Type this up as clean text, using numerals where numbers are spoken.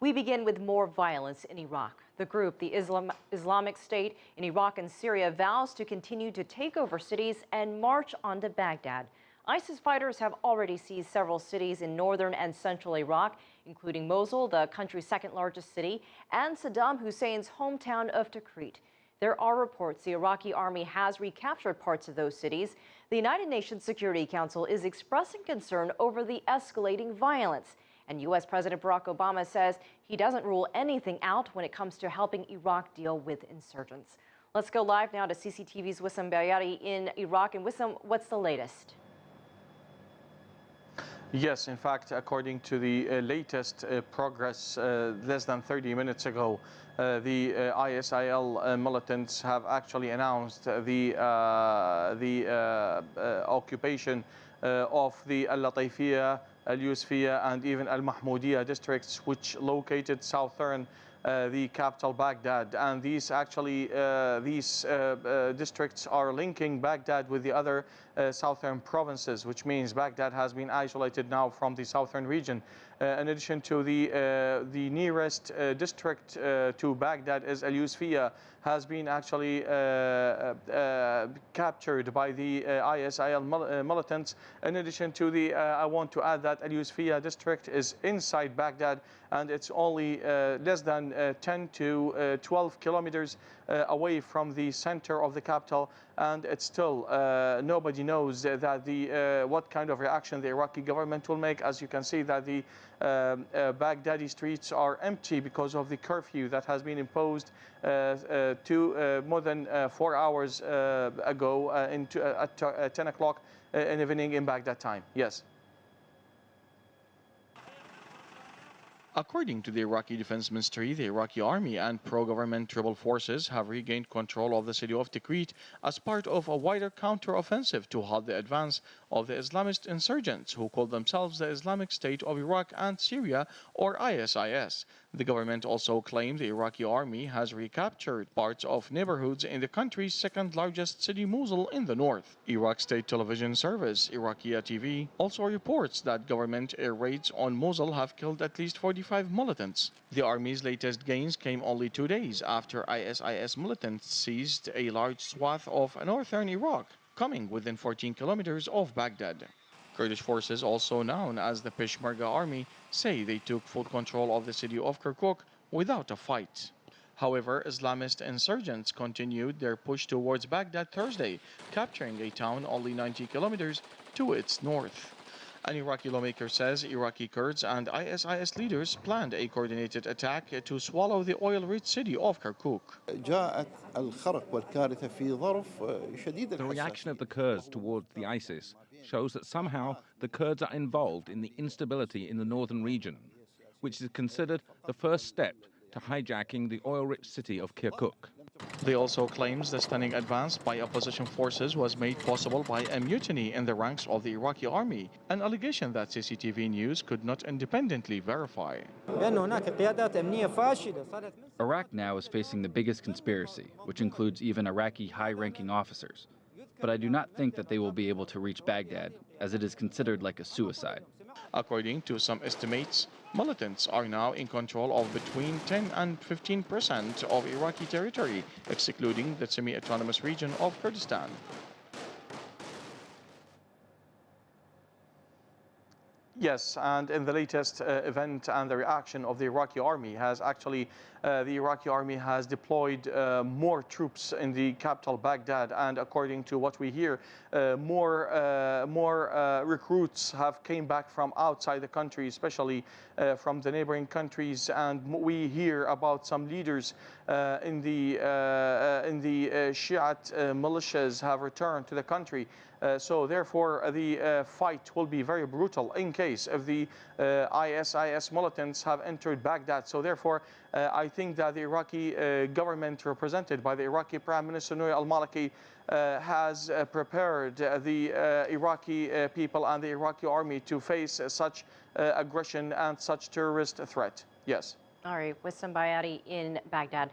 We begin with more violence in Iraq. The group, the Islamic State in Iraq and Syria, vows to continue to take over cities and march onto Baghdad. ISIS fighters have already seized several cities in northern and central Iraq, including Mosul, the country's second largest city, and Saddam Hussein's hometown of Tikrit. There are reports the Iraqi Army has recaptured parts of those cities. The United Nations Security Council is expressing concern over the escalating violence. And U.S. President Barack Obama says he doesn't rule anything out when it comes to helping Iraq deal with insurgents. Let's go live now to CCTV's Wisam Bayati in Iraq. And Wisam, what's the latest? Yes, in fact, according to the latest progress, less than 30 minutes ago, the ISIL militants have actually announced the occupation of the Al-Latifiyah, Al-Yusfiyah, and even Al-Mahmudiyah districts, which located southern the capital Baghdad. And these districts are linking Baghdad with the other southern provinces, which means Baghdad has been isolated now from the southern region. In addition to the nearest district to Baghdad is Al-Yusfiyah, has been actually captured by the ISIL militants. In addition to I want to add that Al-Yusfiyah district is inside Baghdad, and it's only less than 10 to 12 kilometers away from the center of the capital, and it's still nobody knows that what kind of reaction the Iraqi government will make. As you can see, that the Baghdadi streets are empty because of the curfew that has been imposed more than 4 hours ago at 10 o'clock in the evening in Baghdad time. Yes. According to the Iraqi Defense Ministry, the Iraqi Army and pro-government rebel forces have regained control of the city of Tikrit as part of a wider counter-offensive to halt the advance of the Islamist insurgents who call themselves the Islamic State of Iraq and Syria, or ISIS. The government also claimed the Iraqi Army has recaptured parts of neighborhoods in the country's second largest city, Mosul, in the north. Iraq state television service, Iraqi TV, also reports that government air raids on Mosul have killed at least 45 militants. The army's latest gains came only 2 days after ISIS militants seized a large swath of northern Iraq, coming within 14 kilometers of Baghdad. Kurdish forces, also known as the Peshmerga army, say they took full control of the city of Kirkuk without a fight. However, Islamist insurgents continued their push towards Baghdad Thursday, capturing a town only 90 kilometers to its north. An Iraqi lawmaker says Iraqi Kurds and ISIS leaders planned a coordinated attack to swallow the oil-rich city of Kirkuk. The reaction of the Kurds towards the ISIS shows that somehow the Kurds are involved in the instability in the northern region, which is considered the first step to hijacking the oil-rich city of Kirkuk. They also claims the stunning advance by opposition forces was made possible by a mutiny in the ranks of the Iraqi army, an allegation that CCTV News could not independently verify. Iraq now is facing the biggest conspiracy, which includes even Iraqi high-ranking officers. But I do not think that they will be able to reach Baghdad, as it is considered like a suicide. According to some estimates, militants are now in control of between 10 and 15% of Iraqi territory, excluding the semi-autonomous region of Kurdistan. Yes, and in the latest event and the reaction of the Iraqi army has actually, the Iraqi army has deployed more troops in the capital Baghdad, and according to what we hear, more recruits have came back from outside the country, especially from the neighboring countries, and we hear about some leaders in the Shiite militias have returned to the country. So therefore, the fight will be very brutal in case if the ISIS militants have entered Baghdad. So therefore, I think that the Iraqi government, represented by the Iraqi Prime Minister Nouri al-Maliki, has prepared the Iraqi people and the Iraqi army to face such aggression and such terrorist threat. Yes. All right, Wisam Bayati in Baghdad.